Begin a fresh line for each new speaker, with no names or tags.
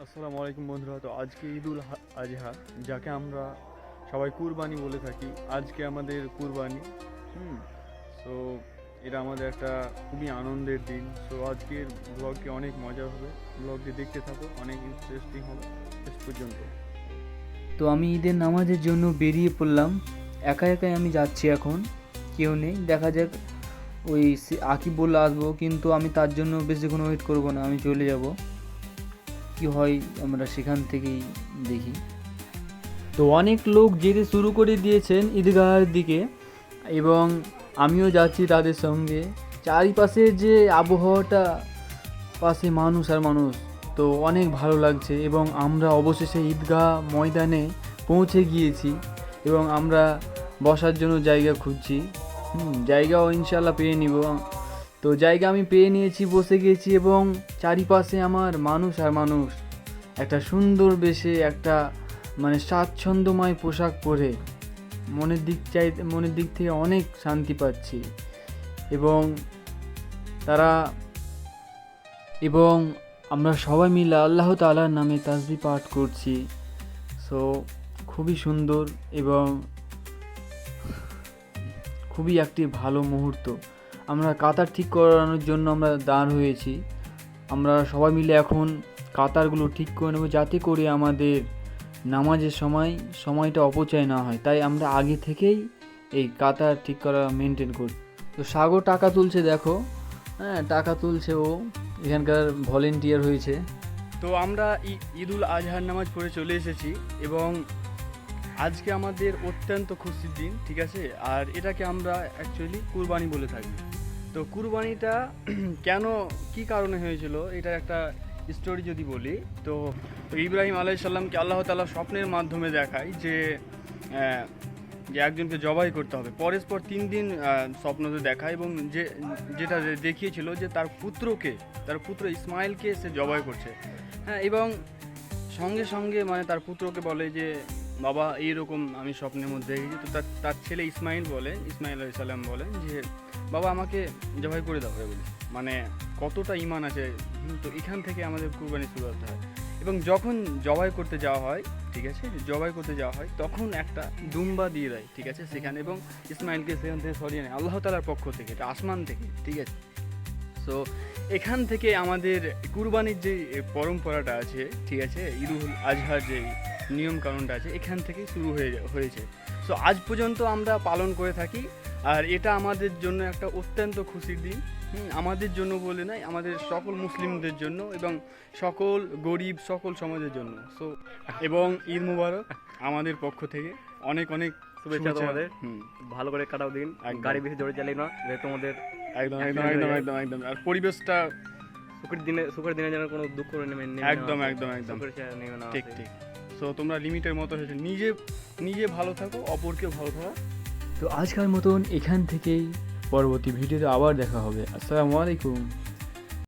আসসালামু আলাইকুম বন্ধুরা। তো আজকে ঈদুল আজহা, যাকে আমরা সবাই কুরবানি বলে থাকি। আজকে আমাদের কুরবানি। সো এটা আমাদের একটা খুবই আনন্দের দিন। সো আজকের ব্লগটি অনেক মজা হবে, ব্লগটি দেখতে থাকো, অনেক ইন্টারেস্টিং হবে শেষ পর্যন্ত।
তো আমি ঈদের নামাজের জন্য বেরিয়ে পড়লাম। একা একাই আমি যাচ্ছি, এখন কেউ নেই। দেখা যাক, ওই আকিব বললে আসবো, কিন্তু আমি তার জন্য বেশিক্ষণ ওয়েট করব না, আমি চলে যাব। কি হয় আমরা সেখান থেকেই দেখি। তো অনেক লোক যেতে শুরু করে দিয়েছেন ঈদগাহের দিকে, এবং আমিও যাচ্ছি তাদের সঙ্গে। চারিপাশের যে আবহাওয়াটা, পাশে মানুষ আর মানুষ, তো অনেক ভালো লাগছে। এবং আমরা অবশেষে ঈদগাহ ময়দানে পৌঁছে গিয়েছি, এবং আমরা বসার জন্য জায়গা খুঁজছি। জায়গাও ইনশাল্লাহ পেয়ে নিব। তো জায়গা আমি পেয়ে নিয়েছি, বসে গিয়েছি, এবং চারিপাশে আমার মানুষ আর মানুষ। একটা সুন্দর বেশে, একটা মানে স্বাচ্ছন্দ্যময় পোশাক পরে মনের দিক থেকে অনেক শান্তি পাচ্ছি। এবং আমরা সবাই মিলে আল্লাহ তাআলার নামে তাসবিহ পাঠ করছি। সো খুবই সুন্দর এবং খুবই একটি ভালো মুহূর্ত। আমরা কাতার ঠিক করানোর জন্য আমরা দাঁড় হয়েছি। আমরা সবাই মিলে এখন কাতারগুলো ঠিক করে নেব, যাতে করে আমাদের নামাজের সময়টা অপচয় না হয়। তাই আমরা আগে থেকেই এই কাতার ঠিক করা মেনটেন করি। তো সাগর টাকা তুলছে, দেখো। হ্যাঁ, টাকা তুলছে ও, এখানকার ভলেন্টিয়ার হয়েছে।
তো আমরা ঈদুল আজহার নামাজ পড়ে চলে এসেছি, এবং আজকে আমাদের অত্যন্ত খুশির দিন, ঠিক আছে। আর এটাকে আমরা অ্যাকচুয়ালি কুরবানি বলে থাকি। তো কুরবানিটা কেন, কি কারণে হয়েছিল, এটা একটা স্টোরি যদি বলি, তো ইব্রাহিম আলাইহিস সালামকে আল্লাহ তাআলা স্বপ্নের মাধ্যমে দেখায় যে একজনকে জবাই করতে হবে। পরস্পর 3 দিন স্বপ্নতে দেখায়, এবং যেটা দেখিয়েছিল যে তার পুত্র ইসমাইলকে সে জবাই করছে। হ্যাঁ, এবং সঙ্গে সঙ্গে মানে তার পুত্রকে বলে যে বাবা, এইরকম আমি স্বপ্নের মধ্যে দেখেছি। তো তার ছেলে ইসমাইল আলাইহিস সালাম বলেন যে বাবা, আমাকে জবাই করে দাও বলে। মানে কতটা ঈমান আছে। তো এখান থেকে আমাদের কুরবানি শুরু হতে হয়। এবং যখন জবাই করতে যাওয়া হয়, ঠিক আছে, তখন একটা দুম্বা দিয়ে দেয়, ঠিক আছে, সেখানে। এবং ইসমাইলকে সেখান থেকে সরিয়ে নেয় আল্লাহ তাআলার পক্ষ থেকে, এটা আসমান থেকে, ঠিক আছে। সো এখান থেকে আমাদের কুরবানির যে পরম্পরাটা আছে, ঠিক আছে, ঈদুল আজহার যে নিয়ম কানুনটা আছে, এখান থেকেই শুরু হয়েছে। সো আজ পর্যন্ত আমরা পালন করে থাকি। আর এটা আমাদের জন্য একটা অত্যন্ত খুশির দিন। আমাদের জন্য বলে নয়, আমাদের সকল মুসলিমদের জন্য, এবং সকল গরিব সকল সমাজের জন্য। সো এবং ঈদ মুবারক আমাদের পক্ষ থেকে, অনেক অনেক
শুভেচ্ছা তোমাদের। ভালো করে কাটাও দিন, গাড়ি বেশি জোরে চালিয়ে না, যে তোমাদের
একদম আর পরিবেশটা
সুখের দিনে যেন কোনো দুঃখ নেমে
একদম ঠিক। সো তোমরা লিমিটের মতো হয়েছে, নিজে ভালো থাকো, অপরকেও ভালো থাকো।
তো আজকের মতন এখান থেকেই পরবর্তী ভিডিওতে আবার দেখা হবে। আসসালামু আলাইকুম।